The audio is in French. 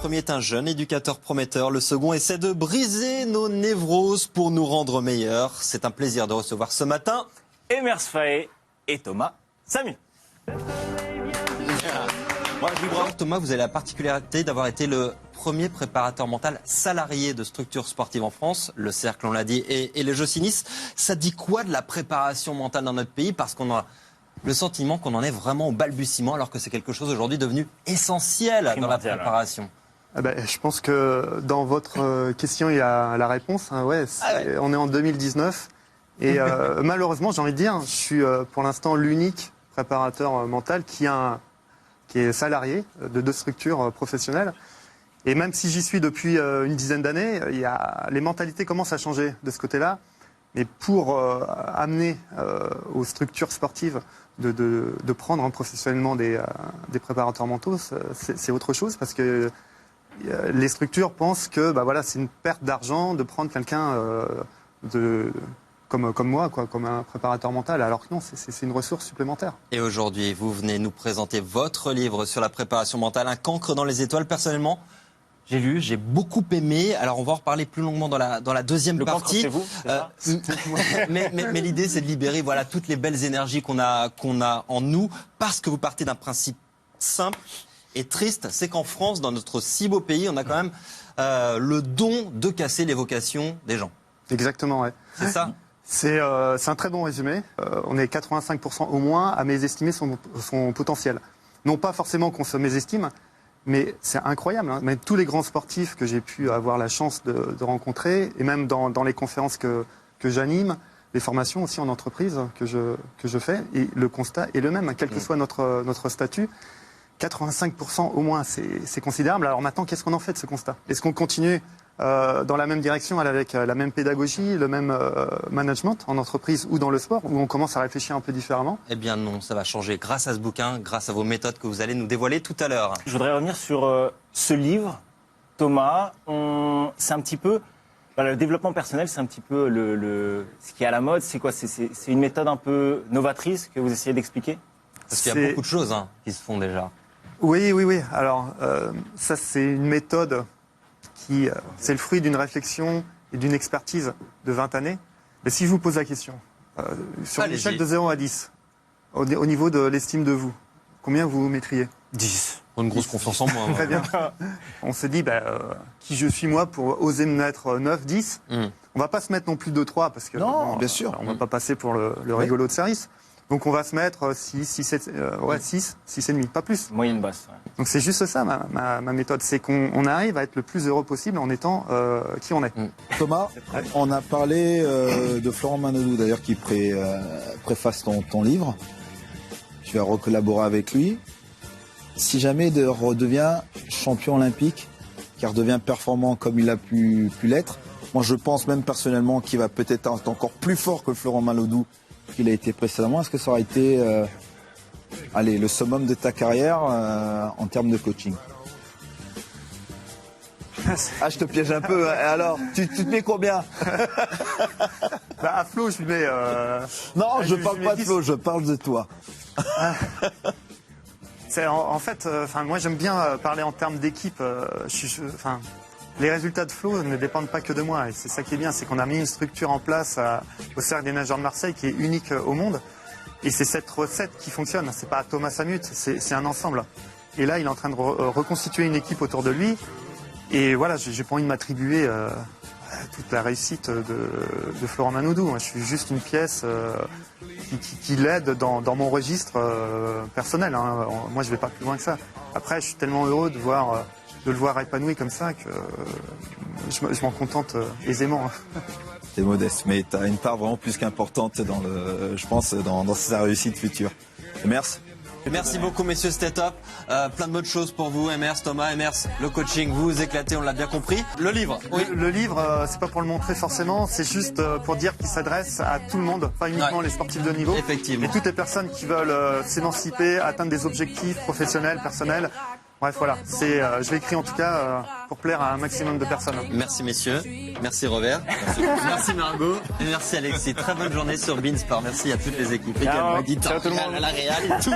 premier est un jeune éducateur prometteur. Le second essaie de briser nos névroses pour nous rendre meilleurs. C'est un plaisir de recevoir ce matin Emers Faé et Thomas Samu. Thomas, vous avez la particularité d'avoir été le premier préparateur mental salarié de structures sportives en France, le Cercle, on l'a dit, et les Jeux Nice. Ça dit quoi de la préparation mentale dans notre pays? Parce qu'on a le sentiment qu'on en est vraiment au balbutiement, alors que c'est quelque chose aujourd'hui devenu essentiel dans la préparation. Je pense que dans votre question, il y a la réponse. On est en 2019 et malheureusement, j'ai envie de dire, je suis pour l'instant l'unique préparateur mental qui est salarié de 2 structures professionnelles. Et même si j'y suis depuis une dizaine d'années, les mentalités commencent à changer de ce côté-là. Mais pour amener aux structures sportives de prendre professionnellement des préparateurs mentaux, c'est autre chose, parce que les structures pensent que c'est une perte d'argent de prendre quelqu'un comme moi, comme un préparateur mental, alors que non, c'est une ressource supplémentaire. Et aujourd'hui, vous venez nous présenter votre livre sur la préparation mentale, Un cancre dans les étoiles. Personnellement, j'ai lu, j'ai beaucoup aimé. Alors on va en reparler plus longuement dans la deuxième partie. Le cancre, c'est vous, mais l'idée, c'est de libérer toutes les belles énergies qu'on a en nous, parce que vous partez d'un principe simple et triste, c'est qu'en France, dans notre si beau pays, on a quand même le don de casser les vocations des gens. Exactement, ouais. C'est ça? C'est un très bon résumé. On est 85% au moins à mésestimer son potentiel. Non pas forcément qu'on se mésestime, mais c'est incroyable. Même tous les grands sportifs que j'ai pu avoir la chance de rencontrer, et même dans les conférences que j'anime, les formations aussi en entreprise que je fais, et le constat est le même, quel que soit notre statut. 85% au moins, c'est considérable. Alors maintenant, qu'est-ce qu'on en fait de ce constat? Est-ce qu'on continue dans la même direction, avec la même pédagogie, le même management en entreprise ou dans le sport, où on commence à réfléchir un peu différemment? Eh bien non, ça va changer grâce à ce bouquin, grâce à vos méthodes que vous allez nous dévoiler tout à l'heure. Je voudrais revenir sur ce livre, Thomas. C'est un petit peu... le développement personnel, c'est un petit peu ce qui est à la mode. C'est quoi? C'est une méthode un peu novatrice que vous essayez d'expliquer? Parce qu'il y a beaucoup de choses qui se font déjà. Oui. Alors, ça, c'est une méthode qui... c'est le fruit d'une réflexion et d'une expertise de 20 années. Mais si je vous pose la question, sur une échelle de 0 à 10, au niveau de l'estime de vous, combien vous mettriez? 10. Une grosse confiance en moi. Très bien. On se dit, qui je suis moi pour oser me mettre 9, 10 On va pas se mettre non plus 2, 3, parce que non, bien sûr. On va pas passer pour le rigolo de service. Donc on va se mettre 6 et demi, pas plus. Moyenne basse. Ouais. Donc c'est juste ça ma méthode, c'est qu'on arrive à être le plus heureux possible en étant qui on est. Thomas, on a parlé de Florent Manodou d'ailleurs qui préface ton livre. Tu vas recollaborer avec lui. Si jamais il redevient champion olympique, qui redevient performant comme il a pu l'être, moi je pense même personnellement qu'il va peut-être être encore plus fort que Florent Manodou qu'il a été précédemment. Est-ce que ça aurait été le summum de ta carrière en termes de coaching? Je te piège un peu. Alors, tu te mets combien? À Flo, je mets... Non, je parle pas de Flo, je parle de toi. En fait, moi j'aime bien parler en termes d'équipe. Les résultats de Flo ne dépendent pas que de moi. Et c'est ça qui est bien, c'est qu'on a mis une structure en place au Cercle des Nageurs de Marseille qui est unique au monde. Et c'est cette recette qui fonctionne. C'est pas Thomas Samut, c'est un ensemble. Et là, il est en train de reconstituer une équipe autour de lui. Et voilà, j'ai pas envie de m'attribuer toute la réussite de Florent Manodou. Moi, je suis juste une pièce qui l'aide dans mon registre personnel. Moi, je vais pas plus loin que ça. Après, je suis tellement heureux de le voir épanoui comme ça que je m'en contente aisément. T'es modeste, mais t'as une part vraiment plus qu'importante dans sa réussite future. Merci. Merci beaucoup, messieurs, c'était top. Plein de bonnes choses pour vous, Emers, Thomas. Emers, le coaching, vous vous éclatez, on l'a bien compris. Le livre, oui. Le livre, c'est pas pour le montrer forcément, c'est juste pour dire qu'il s'adresse à tout le monde, pas uniquement les sportifs de haut niveau. Effectivement. Et toutes les personnes qui veulent s'émanciper, atteindre des objectifs professionnels, personnels. Bref, voilà. Je l'ai écrit en tout cas pour plaire à un maximum de personnes. Merci messieurs, merci Robert, merci Margot et merci Alexis. Très bonne journée sur Beansport. Merci à toutes les équipes, également éditeurs, tout le monde, à la Réal et tout.